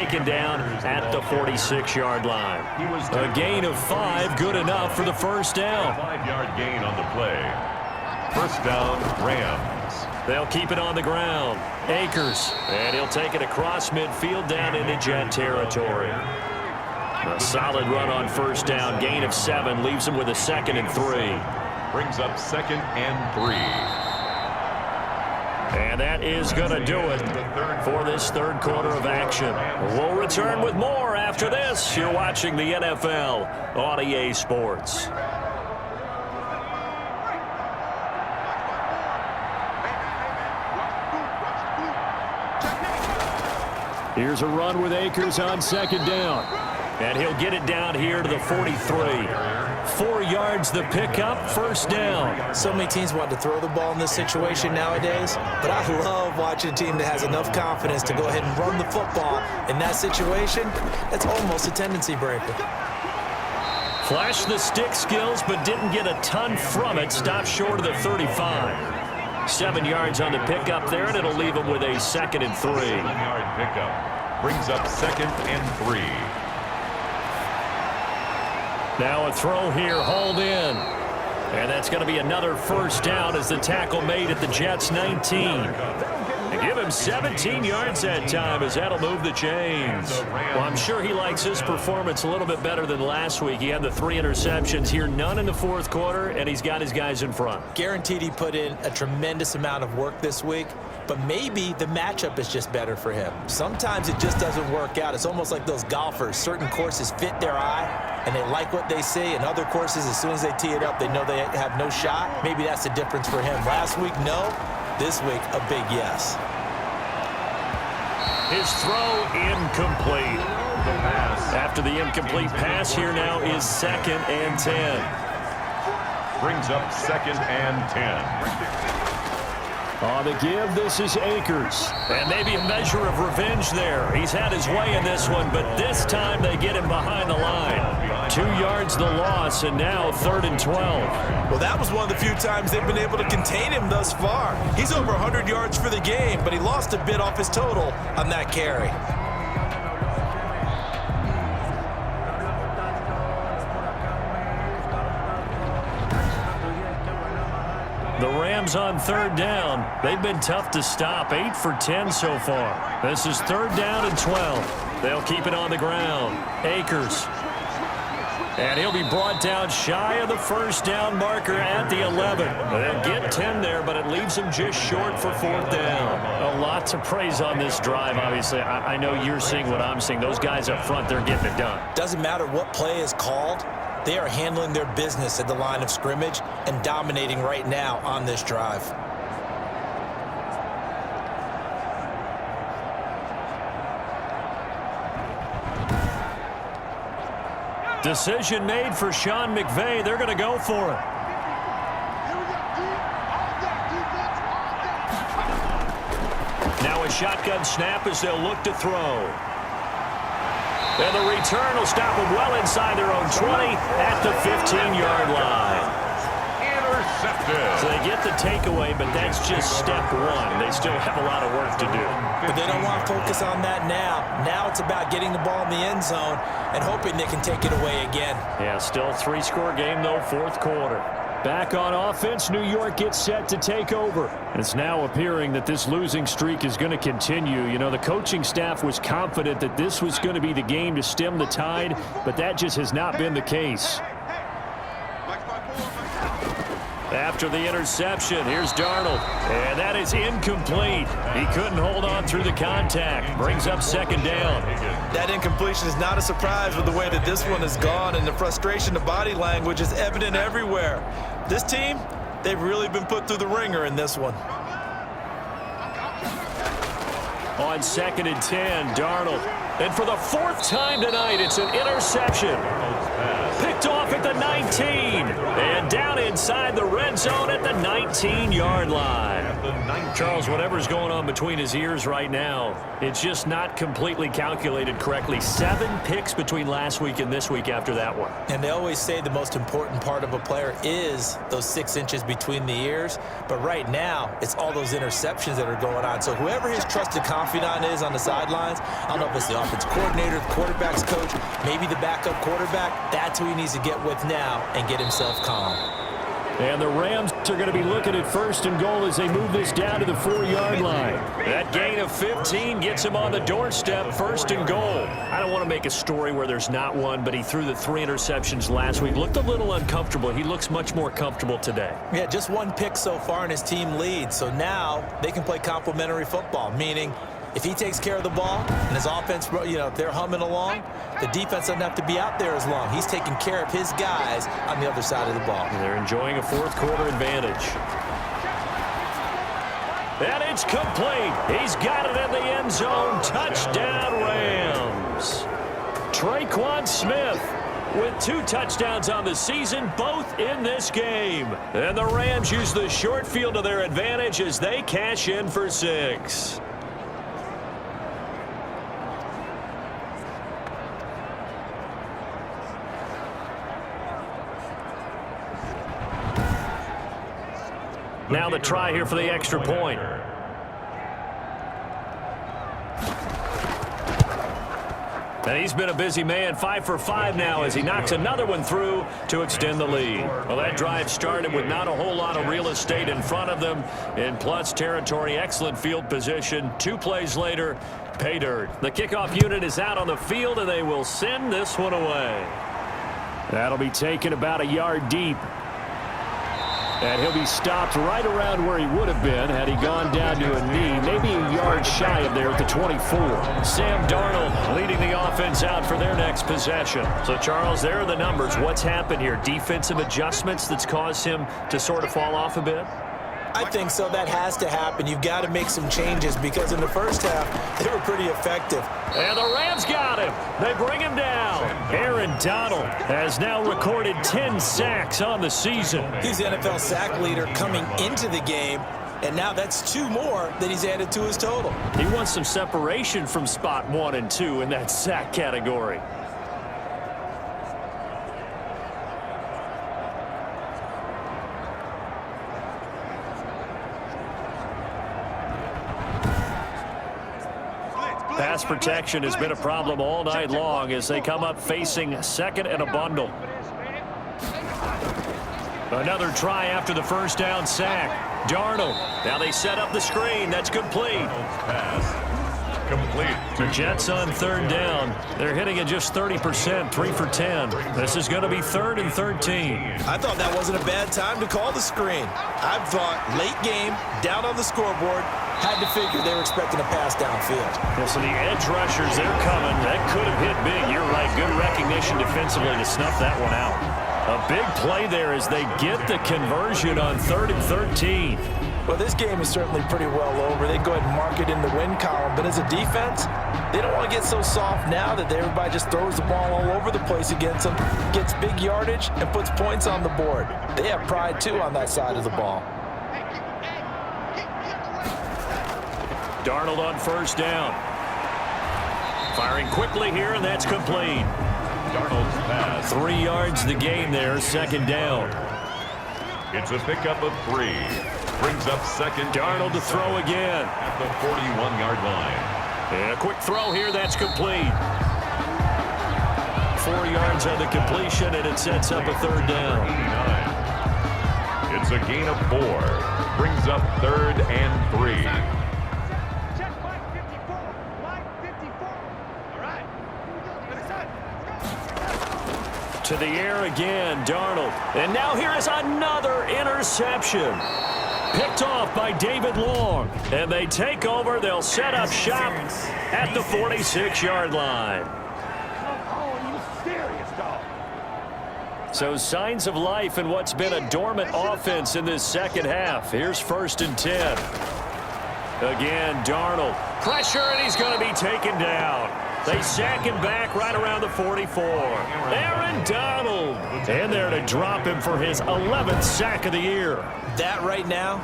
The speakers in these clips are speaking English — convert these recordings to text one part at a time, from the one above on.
Taken down at the 46-yard line. A gain of 5, good enough for the first down. 5-yard gain on the play. First down, Rams. They'll keep it on the ground. Akers, and he'll take it across midfield down into Jet territory. A solid run on first down. Gain of 7 leaves him with a 2nd and 3. Brings up 2nd and 3. And that is going to do it for this third quarter of action. We'll return with more after this. You're watching the NFL on EA Sports. Here's a run with Akers on 2nd down. And he'll get it down here to the 43. 4 yards the pickup, first down. So many teams want to throw the ball in this situation nowadays, but I love watching a team that has enough confidence to go ahead and run the football. In that situation, that's almost a tendency breaker. Flashed the stick skills, but didn't get a ton from it. Stopped short of the 35. 7 yards on the pickup there, and it'll leave him with a 2nd and 3. 7-yard pickup. Brings up 2nd and 3. Now a throw here, hauled in. And that's going to be another first down as the tackle made at the Jets' 19. They give him 17 yards that time as that'll move the chains. Well, I'm sure he likes his performance a little bit better than last week. He had the 3 interceptions here, none in the fourth quarter, and he's got his guys in front. Guaranteed he put in a tremendous amount of work this week, but maybe the matchup is just better for him. Sometimes it just doesn't work out. It's almost like those golfers. Certain courses fit their eye, and they like what they see, and other courses, as soon as they tee it up, they know they have no shot. Maybe that's the difference for him. Last week, no. This week, a big yes. His throw incomplete. After the incomplete pass, here now is 2nd and 10. Brings up 2nd and 10. On the give, this is Akers. And maybe a measure of revenge there. He's had his way in this one, but this time they get him behind the line. 2 yards the loss, and now 3rd and 12. Well, that was one of the few times they've been able to contain him thus far. He's over 100 yards for the game, but he lost a bit off his total on that carry. The Rams on 3rd down. They've been tough to stop. 8 for 10 so far. This is 3rd down and 12. They'll keep it on the ground. Akers. And he'll be brought down shy of the first down marker at the 11. They'll get 10 there, but it leaves him just short for 4th down. A lot to praise on this drive, obviously. I know you're seeing what I'm seeing. Those guys up front, they're getting it done. Doesn't matter what play is called. They are handling their business at the line of scrimmage and dominating right now on this drive. Decision made for Sean McVay. They're going to go for it. Now a shotgun snap as they'll look to throw. And the return will stop them well inside their own 20 at the 15-yard line. Intercepted. So they get the takeaway, but that's just step one. They still have a lot of work to do. But they don't want to focus on that now. Now it's about getting the ball in the end zone and hoping they can take it away again. Yeah, still 3-score game, though, fourth quarter. Back on offense, New York gets set to take over. It's now appearing that this losing streak is going to continue. You know, the coaching staff was confident that this was going to be the game to stem the tide, but that just has not been the case. After the interception, here's Darnold, and that is incomplete. He couldn't hold on through the contact. Brings up 2nd down. That incompletion is not a surprise with the way that this one has gone, and the frustration, the body language is evident everywhere. This team, they've really been put through the ringer in this one. On 2nd and 10, Darnold. And for the 4th time tonight, it's an interception. Picked off at the 19. And down inside. inside the red zone at the 19-yard line. Charles, whatever's going on between his ears right now, it's just not completely calculated correctly. 7 picks between last week and this week after that one. And they always say the most important part of a player is those 6 inches between the ears. But right now, it's all those interceptions that are going on. So whoever his trusted confidant is on the sidelines, I don't know if it's the offense coordinator, the quarterback's coach, maybe the backup quarterback, that's who he needs to get with now and get himself calm. And the Rams are going to be looking at 1st and goal as they move this down to the 4-yard line. That gain of 15 gets him on the doorstep, 1st and goal. I don't want to make a story where there's not one, but he threw the 3 interceptions last week. Looked a little uncomfortable. He looks much more comfortable today. Yeah, just 1 pick so far and his team leads. So now they can play complementary football, meaning if he takes care of the ball and his offense, if they're humming along, the defense doesn't have to be out there as long. He's taking care of his guys on the other side of the ball. And they're enjoying a 4th quarter advantage. And it's complete. He's got it in the end zone. Touchdown, Rams. Traquan Smith with 2 touchdowns on the season, both in this game. And the Rams use the short field to their advantage as they cash in for 6. Now the try here for the extra point. And he's been a busy man, 5 for 5 now as he knocks another one through to extend the lead. Well, that drive started with not a whole lot of real estate in front of them. In plus territory, excellent field position. 2 plays later, pay dirt. The kickoff unit is out on the field, and they will send this one away. That'll be taken about a yard deep. And he'll be stopped right around where he would have been had he gone down to a knee, maybe a yard shy of there at the 24. Sam Darnold leading the offense out for their next possession. So, Charles, there are the numbers. What's happened here? Defensive adjustments that's caused him to sort of fall off a bit? I think so. That has to happen. You've got to make some changes because in the first half, they were pretty effective. And the Rams got him. They bring him down. Aaron Donald has now recorded 10 sacks on the season. He's the NFL sack leader coming into the game, and now that's 2 more that he's added to his total. He wants some separation from spot 1 and 2 in that sack category. Pass protection has been a problem all night long as they come up facing 2nd and a bundle. Another try after the first down sack. Darnold. Now they set up the screen. That's complete. Pass complete. The Jets on 3rd down. They're hitting at just 30%, 3 for 10. This is going to be 3rd and 13. I thought that wasn't a bad time to call the screen. I thought late game, down on the scoreboard, had to figure they were expecting a pass downfield. Yeah, so the edge rushers, they're coming. That could have hit big. You're right. Good recognition defensively to snuff that one out. A big play there as they get the conversion on 3rd and 13. Well, this game is certainly pretty well over. They go ahead and mark it in the win column. But as a defense, they don't want to get so soft now that everybody just throws the ball all over the place against them, gets big yardage, and puts points on the board. They have pride, too, on that side of the ball. Darnold on 1st down. Firing quickly here, and that's complete. Darnold's pass. 3 yards the gain there, 2nd down. It's a pickup of 3. Brings up 2nd. Darnold to throw again. At the 41-yard line. And a quick throw here, that's complete. 4 yards on the completion, and it sets up a 3rd down. It's a gain of 4. Brings up 3rd and 3. To the air again, Darnold. And now here is another interception. Picked off by David Long. And they take over. They'll set up shop at the 46-yard line. So signs of life in what's been a dormant offense in this second half. Here's 1st and 10. Again, Darnold. Pressure, and he's going to be taken down. They sack him back right around the 44. Aaron Donald in there to drop him for his 11th sack of the year. That right now,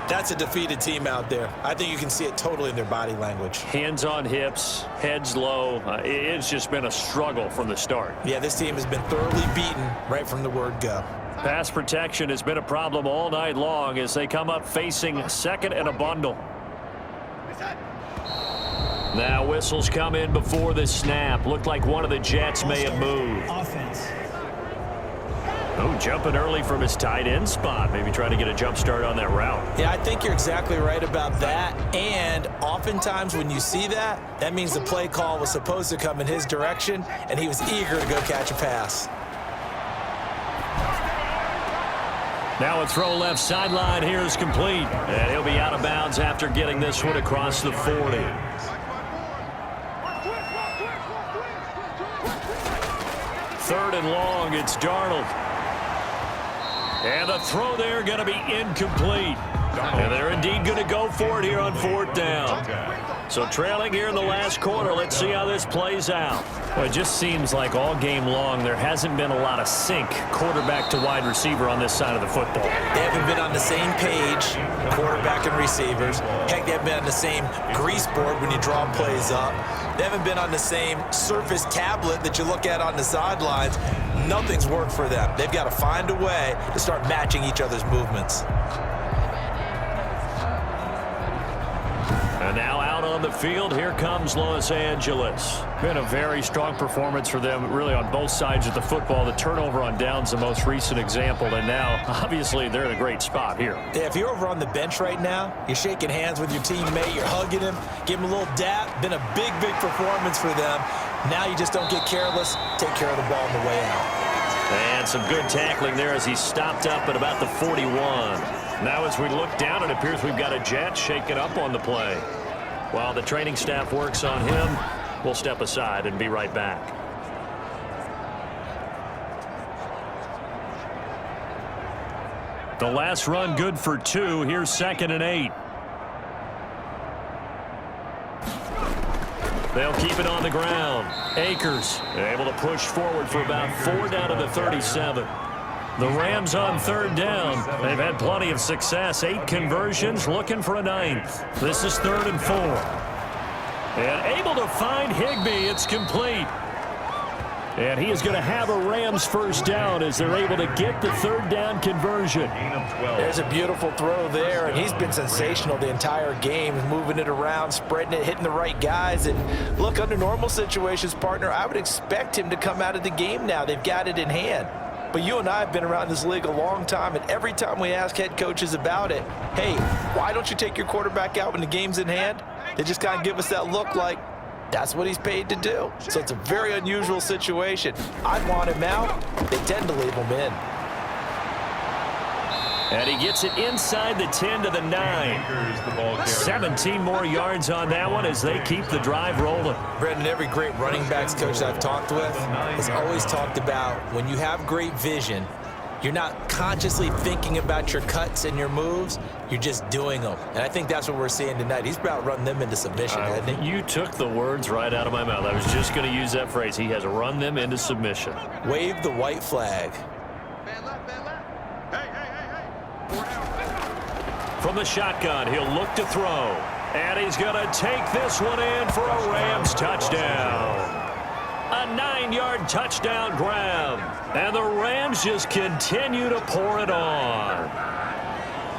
that's a defeated team out there. I think you can see it totally in their body language. Hands on hips, heads low. It's just been a struggle from the start. Yeah, this team has been thoroughly beaten right from the word go. Pass protection has been a problem all night long as they come up facing second and a bundle. Now whistles come in before the snap. Looked like one of the Jets may have moved. Offense. Oh, jumping early from his tight end spot. Maybe trying to get a jump start on that route. Yeah, I think you're exactly right about that. And oftentimes when you see that, that means the play call was supposed to come in his direction, and he was eager to go catch a pass. Now a throw left sideline here is complete. And he'll be out of bounds after getting this one across the 40. Third and long, it's Darnold. And the throw there going to be incomplete. And they're indeed going to go for it here on fourth down. So trailing here in the last quarter, let's see how this plays out. Well, it just seems like all game long there hasn't been a lot of sync quarterback to wide receiver on this side of the football. They haven't been on the same page, quarterback and receivers. Heck, they haven't been on the same grease board when you draw plays up. They haven't been on the same surface tablet that you look at on the sidelines. Nothing's worked for them. They've got to find a way to start matching each other's movements. And now out on the field, here comes Los Angeles. Been a very strong performance for them, really on both sides of the football. The turnover on downs, the most recent example, and now, obviously, they're in a great spot here. Yeah, if you're over on the bench right now, you're shaking hands with your teammate, you're hugging him, give him a little dap. Been a big, big performance for them. Now you just don't get careless. Take care of the ball on the way out. And some good tackling there as he stopped up at about the 41. Now as we look down, it appears we've got a Jet shaking up on the play. While the training staff works on him, we'll step aside and be right back. The last run good for 2. Here's 2nd and 8. They'll keep it on the ground. Akers able to push forward for about 4 down to the 37. The Rams on 3rd down. They've had plenty of success. 8 conversions, looking for a 9th. This is 3rd and 4. And able to find Higbee. It's complete. And he is going to have a Rams first down as they're able to get the 3rd down conversion. There's a beautiful throw there, and he's been sensational the entire game, moving it around, spreading it, hitting the right guys. And look, under normal situations, partner, I would expect him to come out of the game now. They've got it in hand. But you and I have been around this league a long time, and every time we ask head coaches about it, hey, why don't you take your quarterback out when the game's in hand? They just kind of give us that look like that's what he's paid to do. So it's a very unusual situation. I'd want him out. They tend to leave him in. And he gets it inside the 10 to the 9. 17 more yards on that one as they keep the drive rolling. Brendan, every great running backs coach I've talked with has always talked about when you have great vision, you're not consciously thinking about your cuts and your moves. You're just doing them. And I think that's what we're seeing tonight. He's about run them into submission, hasn't he? You took the words right out of my mouth. I was just going to use that phrase. He has run them into submission. Wave the white flag. From the shotgun, he'll look to throw. And he's going to take this one in for a Rams touchdown. A 9-yard touchdown grab. And the Rams just continue to pour it on.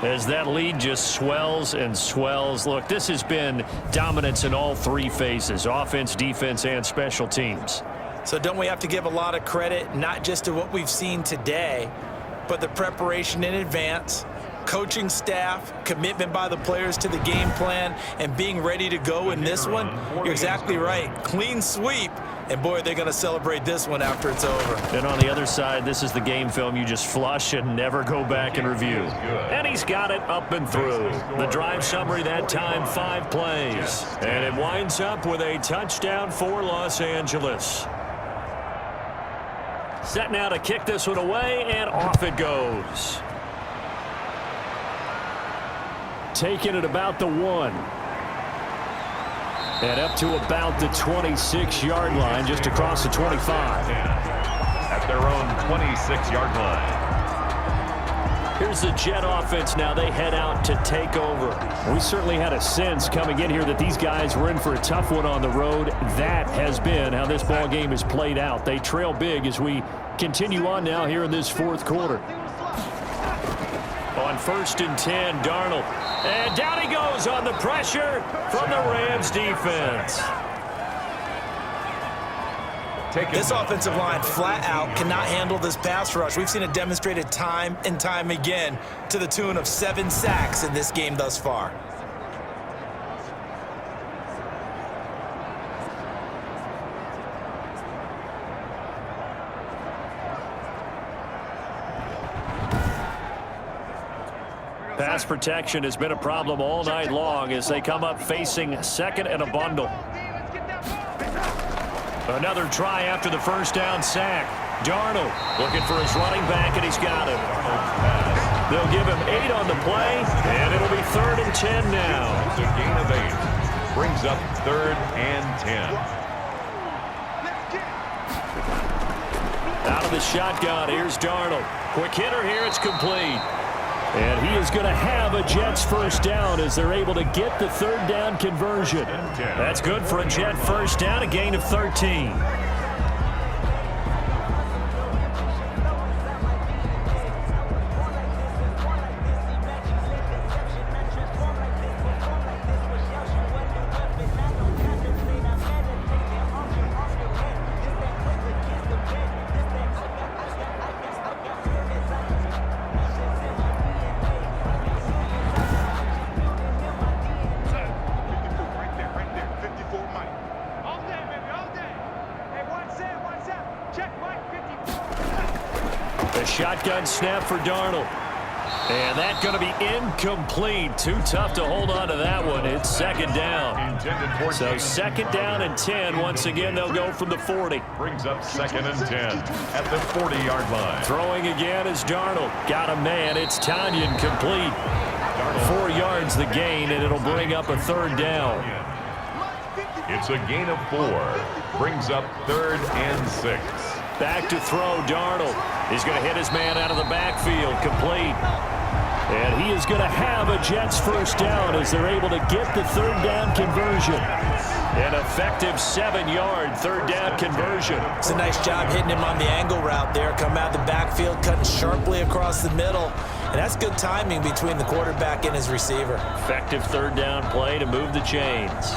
As that lead just swells and swells. Look, this has been dominance in all 3 phases, offense, defense, and special teams. So don't we have to give a lot of credit, not just to what we've seen today, but the preparation in advance, coaching staff, commitment by the players to the game plan, and being ready to go in this one? You're exactly right. Clean sweep. And, boy, they're going to celebrate this one after it's over. And on the other side, this is the game film you just flush and never go back and review. And he's got it up and through. The drive summary that time, 5 plays. And it winds up with a touchdown for Los Angeles. Set now to kick this one away, and off it goes. Taking it about the 1. And up to about the 26-yard line, just across the 25. At their own 26-yard line. Here's the Jet offense now. They head out to take over. We certainly had a sense coming in here that these guys were in for a tough one on the road. That has been how this ball game has played out. They trail big as we continue on now here in this fourth quarter. On 1st and 10, Darnold. And down he goes on the pressure from the Rams defense. This offensive line flat out cannot handle this pass rush. We've seen it demonstrated time and time again to the tune of 7 sacks in this game thus far. Pass protection has been a problem all night long as they come up facing 2nd and a bundle. Another try after the first down sack. Darnold looking for his running back, and he's got him. They'll give him 8 on the play, and it'll be 3rd and 10 now. It's a gain of 8. Brings up 3rd and 10. Out of the shotgun, here's Darnold. Quick hitter here, it's complete. And he is going to have a Jets first down as they're able to get the 3rd down conversion. That's good for a Jet first down, a gain of 13. The shotgun snap for Darnold. And that's going to be incomplete. Too tough to hold on to that one. It's 2nd down. So 2nd down and 10. Once again, they'll go from the 40. Brings up 2nd and 10 at the 40-yard line. Throwing again is Darnold. Got a man. It's Tanyan complete. 4 yards the gain, and it'll bring up a 3rd down. It's a gain of 4. Brings up 3rd and 6. Back to throw, Darnold. He's going to hit his man out of the backfield, complete. And he is going to have a Jets first down as they're able to get the 3rd down conversion. An effective 7-yard 3rd down conversion. It's a nice job hitting him on the angle route there. Come out of the backfield, cutting sharply across the middle. And that's good timing between the quarterback and his receiver. Effective 3rd down play to move the chains.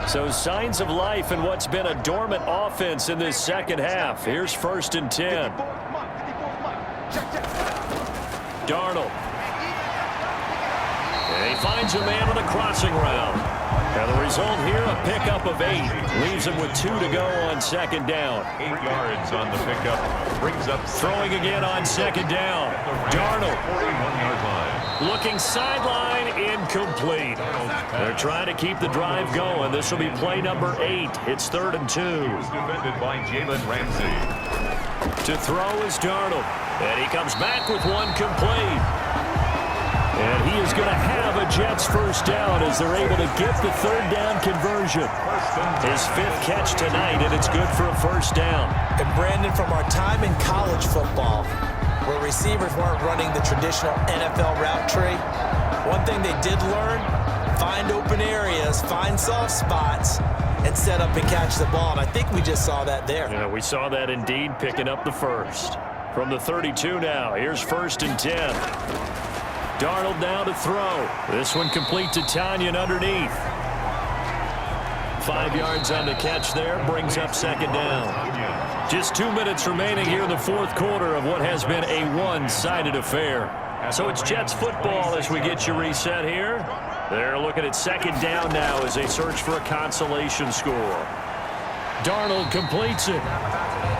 So signs of life in what's been a dormant offense in this second half. Here's 1st and 10. Darnold. And he finds a man on the crossing route. And the result here, a pickup of 8. Leaves him with 2 to go on 2nd down. 8 yards on the pickup. Brings up throwing again on 2nd down. Darnold. 41-yard line. Looking sideline, incomplete. They're trying to keep the drive going. This will be play number 8. It's 3rd and 2. Defended by Jalen Ramsey. To throw is Darnold. And he comes back with one complete. And he is going to have a Jets first down as they're able to get the 3rd down conversion. His 5th catch tonight, and it's good for a first down. And Brandon, from our time in college football, where receivers weren't running the traditional NFL route tree, one thing they did learn, find open areas, find soft spots, and set up and catch the ball. And I think we just saw that there. Yeah, we saw that indeed, picking up the first. From the 32 now, here's 1st and 10. Darnold now to throw. This one complete to Tanyan underneath. 5 yards on the catch there, brings up 2nd down. Just 2 minutes remaining here in the fourth quarter of what has been a one-sided affair. So it's Jets football as we get you reset here. They're looking at 2nd down now as they search for a consolation score. Darnold completes it.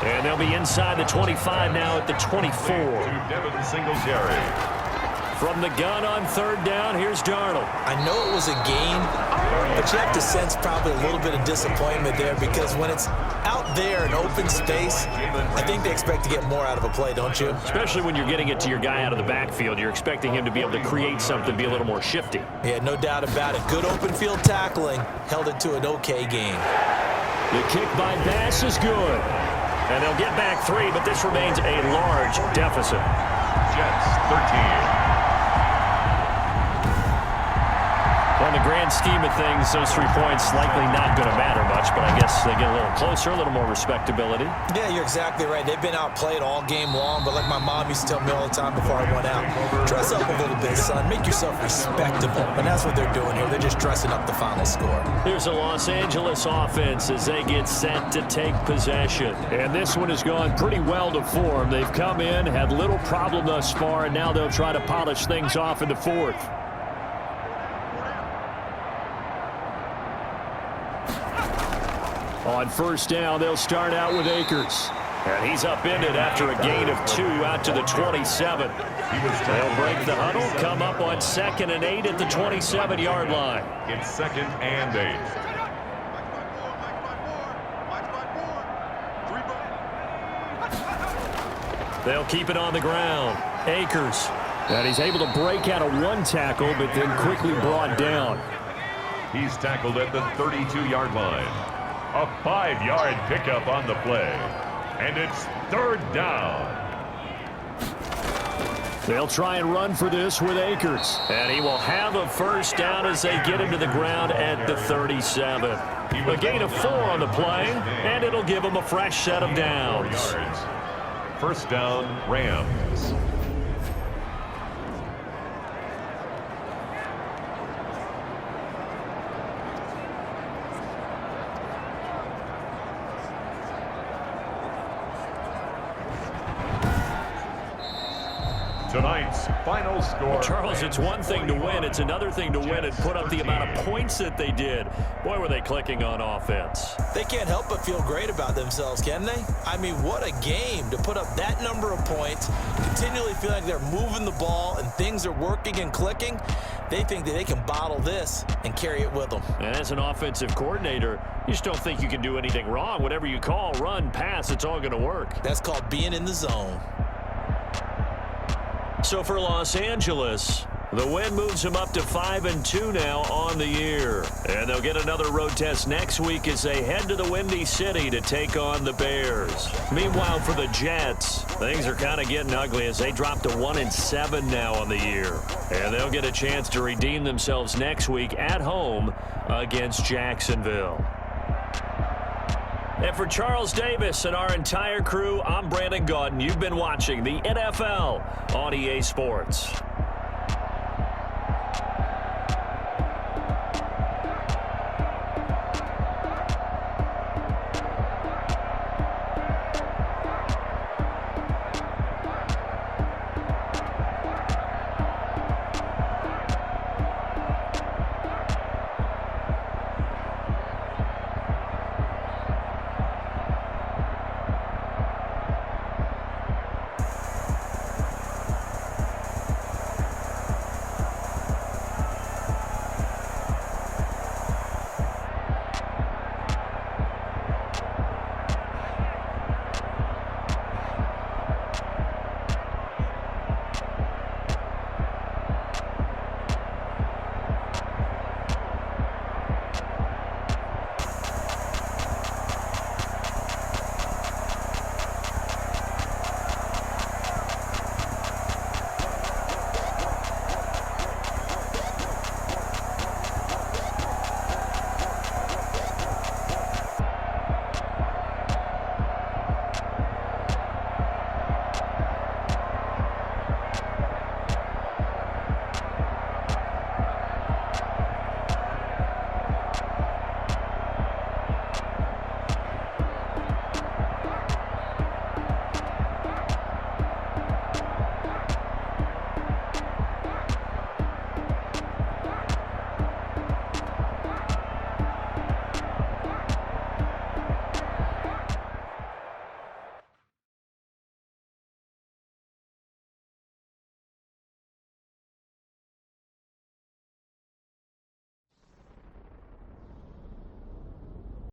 And they'll be inside the 25 now at the 24. Devin Singletary. From the gun on 3rd down, here's Darnold. I know it was a gain, But you have to sense probably a little bit of disappointment there because when it's out there in open space, I think they expect to get more out of a play, don't you? Especially when you're getting it to your guy out of the backfield. You're expecting him to be able to create something, be a little more shifty. Yeah, no doubt about it. Good open field tackling. Held it to an okay game. The kick by Bass is good. And they'll get back 3, but this remains a large deficit. Jets 13. On the grand scheme of things, those 3 points likely not going to matter much, but I guess they get a little closer, a little more respectability. Yeah, you're exactly right. They've been outplayed all game long, but like my mom used to tell me all the time before I went out, dress up a little bit, son. Make yourself respectable. And that's what they're doing here. They're just dressing up the final score. Here's a Los Angeles offense as they get set to take possession. And this one has gone pretty well to form. They've come in, had little problem thus far, and now they'll try to polish things off in the 4th. On first down, they'll start out with Akers. And he's upended after a gain of 2 out to the 27. They'll break the huddle, come up on 2nd and 8 at the 27-yard line. It's 2nd and 8. They'll keep it on the ground. Akers. And he's able to break out of 1 tackle, but then quickly brought down. He's tackled at the 32-yard line. A 5-yard pickup on the play. And it's 3rd down. They'll try and run for this with Akers. And he will have a first down as they get him to the ground at the 37. A gain of 4 on the play, and it'll give him a fresh set of downs. First down, Rams. Tonight's final score. Charles, it's one thing to win. It's another thing to win and put up the amount of points that they did. Boy, were they clicking on offense. They can't help but feel great about themselves, can they? I mean, what a game to put up that number of points, continually feel like they're moving the ball and things are working and clicking. They think that they can bottle this and carry it with them. And as an offensive coordinator, you just don't think you can do anything wrong. Whatever you call, run, pass, it's all going to work. That's called being in the zone. So for Los Angeles, the win moves them up to 5-2 now on the year. And they'll get another road test next week as they head to the Windy City to take on the Bears. Meanwhile, for the Jets, things are kind of getting ugly as they drop to 1-7 now on the year. And they'll get a chance to redeem themselves next week at home against Jacksonville. And for Charles Davis and our entire crew, I'm Brandon Gaudin. You've been watching the NFL on EA Sports.